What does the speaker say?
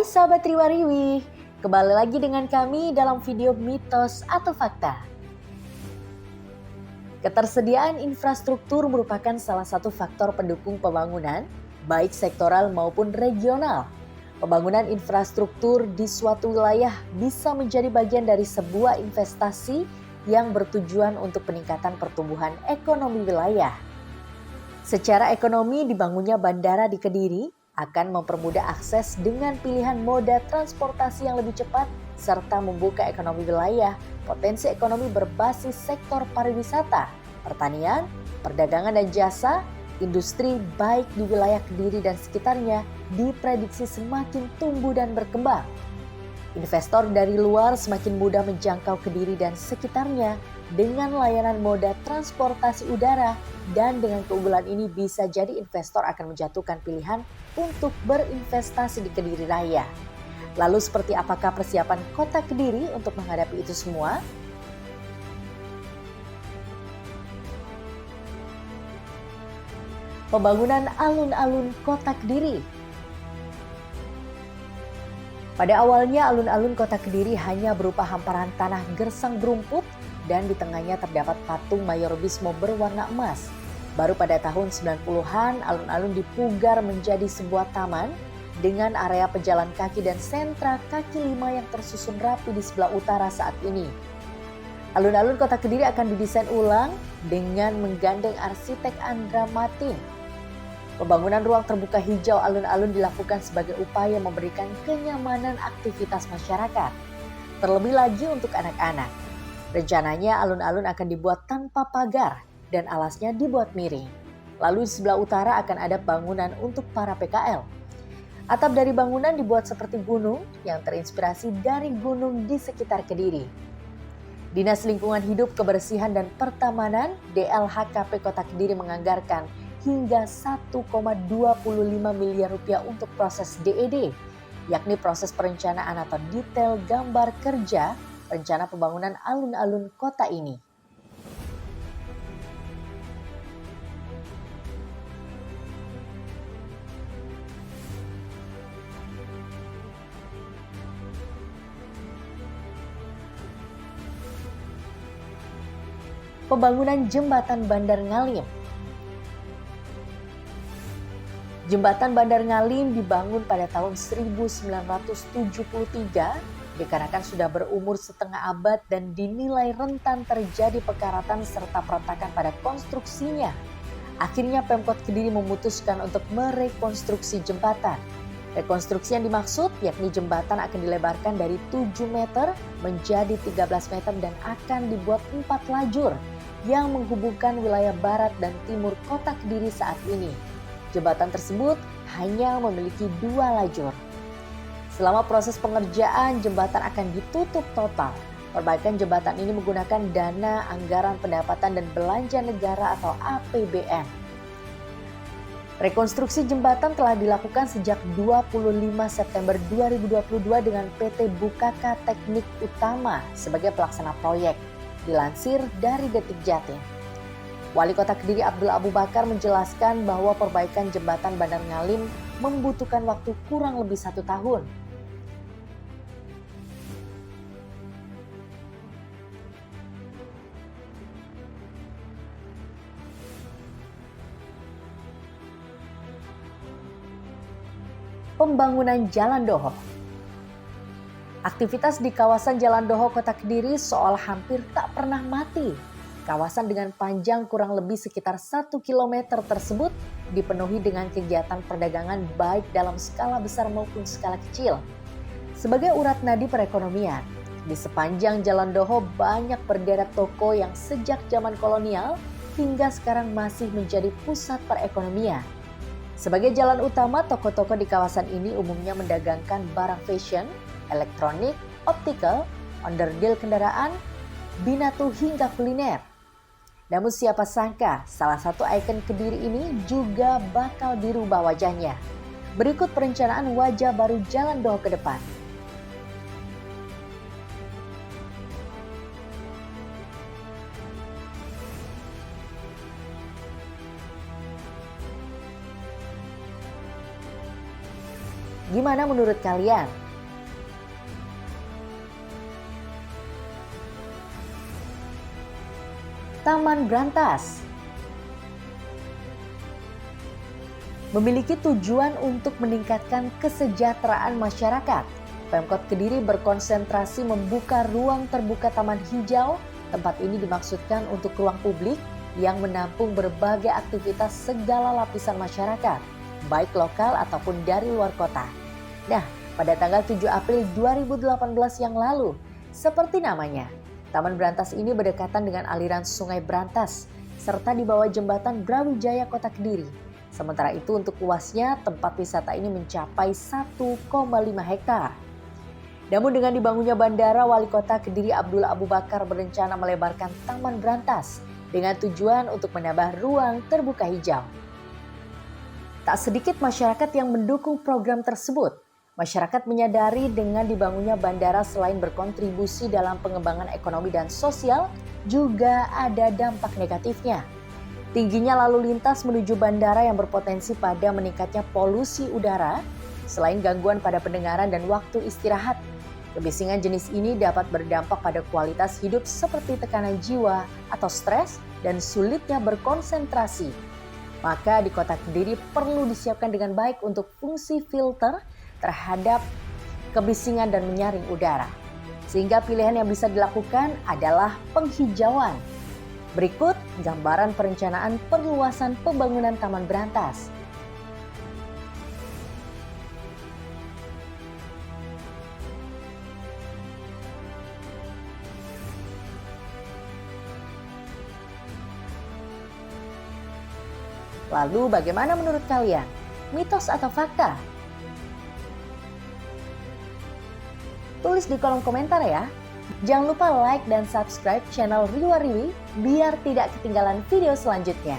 Hai sahabat Riwariwi, kembali lagi dengan kami dalam video mitos atau fakta. Ketersediaan infrastruktur merupakan salah satu faktor pendukung pembangunan, baik sektoral maupun regional. Pembangunan infrastruktur di suatu wilayah bisa menjadi bagian dari sebuah investasi yang bertujuan untuk peningkatan pertumbuhan ekonomi wilayah. Secara ekonomi, dibangunnya bandara di Kediri akan mempermudah akses dengan pilihan moda transportasi yang lebih cepat serta membuka ekonomi wilayah, potensi ekonomi berbasis sektor pariwisata, pertanian, perdagangan dan jasa, industri baik di wilayah Kediri dan sekitarnya diprediksi semakin tumbuh dan berkembang. Investor dari luar semakin mudah menjangkau Kediri dan sekitarnya dengan layanan moda transportasi udara, dan dengan keunggulan ini bisa jadi investor akan menjatuhkan pilihan untuk berinvestasi di Kediri Raya. Lalu seperti apakah persiapan kota Kediri untuk menghadapi itu semua? Pembangunan alun-alun kota Kediri. Pada awalnya alun-alun kota Kediri hanya berupa hamparan tanah gersang berumput dan di tengahnya terdapat patung Mayor Bismo berwarna emas. Baru pada tahun 90-an alun-alun dipugar menjadi sebuah taman dengan area pejalan kaki dan sentra kaki lima yang tersusun rapi di sebelah utara saat ini. Alun-alun kota Kediri akan didesain ulang dengan menggandeng arsitek Andra Matin. Pembangunan ruang terbuka hijau alun-alun dilakukan sebagai upaya memberikan kenyamanan aktivitas masyarakat, terlebih lagi untuk anak-anak. Rencananya alun-alun akan dibuat tanpa pagar dan alasnya dibuat miring. Lalu di sebelah utara akan ada bangunan untuk para PKL. Atap dari bangunan dibuat seperti gunung yang terinspirasi dari gunung di sekitar Kediri. Dinas Lingkungan Hidup, Kebersihan dan Pertamanan DLHKP Kota Kediri menganggarkan hingga 1,25 miliar rupiah untuk proses DED, yakni proses perencanaan atau detail gambar kerja rencana pembangunan alun-alun kota ini. Pembangunan Jembatan Bandar Ngalim. Jembatan Bandar Ngalim dibangun pada tahun 1973 dikarenakan sudah berumur setengah abad dan dinilai rentan terjadi pekaratan serta peretakan pada konstruksinya. Akhirnya Pemkot Kediri memutuskan untuk merekonstruksi jembatan. Rekonstruksi yang dimaksud yakni jembatan akan dilebarkan dari 7 meter menjadi 13 meter dan akan dibuat 4 lajur yang menghubungkan wilayah barat dan timur kota Kediri saat ini. Jembatan tersebut hanya memiliki 2 lajur. Selama proses pengerjaan, jembatan akan ditutup total. Perbaikan jembatan ini menggunakan dana anggaran pendapatan dan belanja negara atau APBN. Rekonstruksi jembatan telah dilakukan sejak 25 September 2022 dengan PT Bukaka Teknik Utama sebagai pelaksana proyek, dilansir dari Detik Jatim. Wali Kota Kediri Abdullah Abu Bakar menjelaskan bahwa perbaikan jembatan Bandar Ngalim membutuhkan waktu kurang lebih 1 tahun. Pembangunan Jalan Doho. Aktivitas di kawasan Jalan Doho Kota Kediri seolah hampir tak pernah mati. Kawasan dengan panjang kurang lebih sekitar 1 km tersebut dipenuhi dengan kegiatan perdagangan baik dalam skala besar maupun skala kecil. Sebagai urat nadi perekonomian, di sepanjang Jalan Doho banyak berderet toko yang sejak zaman kolonial hingga sekarang masih menjadi pusat perekonomian. Sebagai jalan utama, toko-toko di kawasan ini umumnya mendagangkan barang fashion, elektronik, optical, onderdil kendaraan, binatu hingga kuliner. Namun siapa sangka salah satu ikon Kediri ini juga bakal dirubah wajahnya. Berikut perencanaan wajah baru Jalan Doho ke depan. Gimana menurut kalian? Taman Brantas memiliki tujuan untuk meningkatkan kesejahteraan masyarakat. Pemkot Kediri berkonsentrasi membuka ruang terbuka taman hijau. Tempat ini dimaksudkan untuk ruang publik yang menampung berbagai aktivitas segala lapisan masyarakat, baik lokal ataupun dari luar kota. Nah, pada tanggal 7 April 2018 yang lalu, seperti namanya, Taman Brantas ini berdekatan dengan aliran Sungai Brantas, serta di bawah jembatan Brawijaya Kota Kediri. Sementara itu untuk luasnya, tempat wisata ini mencapai 1,5 hektar. Namun dengan dibangunnya bandara, Wali Kota Kediri Abdullah Abu Bakar berencana melebarkan Taman Brantas dengan tujuan untuk menambah ruang terbuka hijau. Tak sedikit masyarakat yang mendukung program tersebut. Masyarakat menyadari dengan dibangunnya bandara selain berkontribusi dalam pengembangan ekonomi dan sosial, juga ada dampak negatifnya. Tingginya lalu lintas menuju bandara yang berpotensi pada meningkatnya polusi udara, selain gangguan pada pendengaran dan waktu istirahat. Kebisingan jenis ini dapat berdampak pada kualitas hidup seperti tekanan jiwa atau stres dan sulitnya berkonsentrasi. Maka di Kota Kediri perlu disiapkan dengan baik untuk fungsi filter terhadap kebisingan dan menyaring udara. Sehingga pilihan yang bisa dilakukan adalah penghijauan. Berikut gambaran perencanaan perluasan pembangunan Taman Brantas. Lalu bagaimana menurut kalian? Mitos atau fakta? Tulis di kolom komentar ya. Jangan lupa like dan subscribe channel Riwa Riwi biar tidak ketinggalan video selanjutnya.